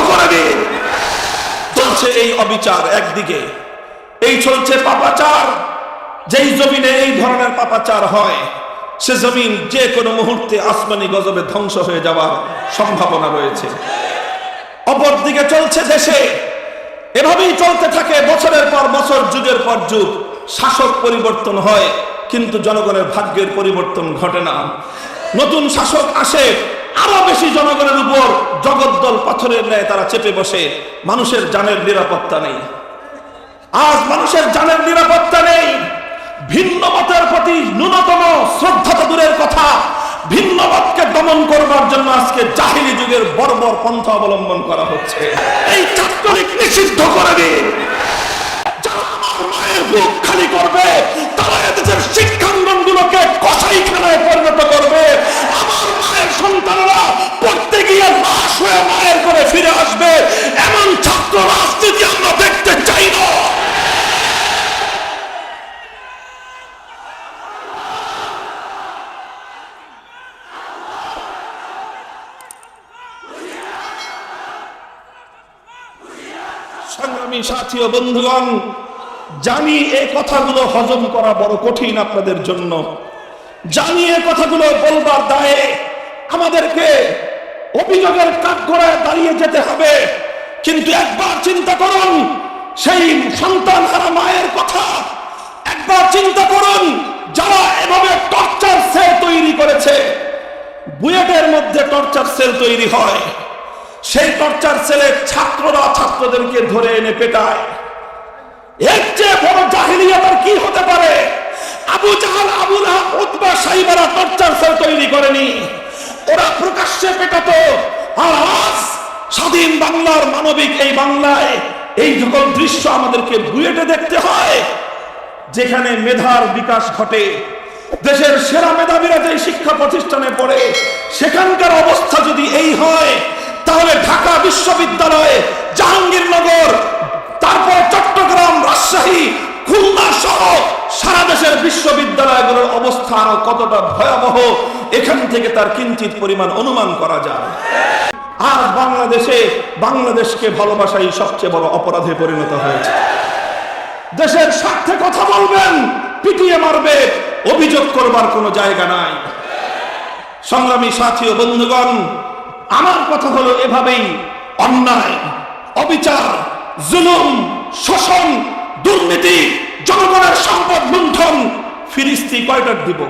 করে দিন। চলছে এই অবিচার, একদিকে এই চলছে পাপাচার। যেই জমিনে এই ধরনের পাপাচার হয় সে জমিন যে কোনো মুহূর্তে আসমানি গজবে ধ্বংস হয়ে যাওয়ার সম্ভাবনা রয়েছে। অপরদিকে চলছে দেশে এভাবেই চলতে থাকে, বছরের পর বছর, যুগের পর যুগ। শাসক পরিবর্তন হয় কিন্তু জনগণের ভাগ্যের পরিবর্তন ঘটে না। নতুন শাসক আসে, আরো বেশি জনগণের উপর জগদ্দল পাথরের ন্যায় তারা চেপে বসে। মানুষের জানের নিরাপত্তা নেই। আজ মানুষের জানের নিরাপত্তা নেই। ভিন্ন মতের প্রতি ন্যূনতম শ্রদ্ধা তো দূরের কথা, ভিন্ন মতকে দমন করবার জন্য আজকে জাহিলি যুগের বর্বর পন্থা অবলম্বন করা হচ্ছে। এই ছাত্রলীগ নিষিদ্ধ করে দিন। যারা আমার মায়ের বুক খালি করবে তারা এদেশের শিক্ষাঙ্গনগুলোকে কসাইখানায় পরিণত করবে। আমার মায়ের সন্তানরা পড়তে গিয়ে লাশ হয়ে মায়ের করে ফিরে আসবে। এমন ছাত্র রাজনীতি আমরা দেখতে চাই না। সংগ্রামী সাথী ও বন্ধুগণ, জানি এই কথাগুলো হজম করা বড় কঠিন আপনাদের জন্য। জানি এই কথাগুলো বলবার দায়ে আমাদেরকে অভিযোগের কাঠগড়ায় দাঁড়িয়ে যেতে হবে। কিন্তু একবার চিন্তা করুন সেই সন্তান হারা মায়ের কথা। একবার চিন্তা করুন যারা এভাবে টর্চার সেল তৈরি করেছে। বুয়েটের মধ্যে টর্চার সেল তৈরি হয়, সেই টর্চার সেলের ছাত্ররা ছাত্রদেরকে ধরে এনে পেটায়। এর চেয়ে বড় জাহিলিয়াত আর কি হতে পারে? Abu Jahl, Abu Lahab, Utba, সাইবারা টর্চার সেল তৈরি করেনি, ওরা প্রকাশ্যে পেটাতো। আর আজ স্বাধীন বাংলার মানবিক এই বাংলায় এই সকল দৃশ্য আমাদেরকে বুয়েটে দেখতে হয়, যেখানে মেধার বিকাশ ঘটে। দেশের সেরা মেধাবীরা যে শিক্ষা প্রতিষ্ঠানে পড়ে, সেখানকার অবস্থা যদি এই হয়, তাহলে ঢাকা বিশ্ববিদ্যালয়, জাহাঙ্গীরনগর, তারপর চট্টগ্রাম, রাজশাহী, খুলনা সহ সারা দেশের বিশ্ববিদ্যালয়গুলোর অবস্থা আরো কতটা ভয়াবহ এখান থেকে তার কিঞ্চিত পরিমাণ অনুমান করা যায়। আর বাংলাদেশকে ভালোবাসাই সবচেয়ে বড় অপরাধে পরিণত হয়েছে। দেশের স্বার্থে কথা বলবেন, পিটিয়ে মারবে, অভিযোগ করবার কোনো জায়গা নাই। সংগ্রামী সাথী ও বন্ধুগণ, আমার কথা হলো এভাবেই অন্যায়, অবিচার, জুলুম, শোষণ, দুর্নীতি, জনগণের সম্পদ লুণ্ঠন ফিরিস্তি কয়টার দিব?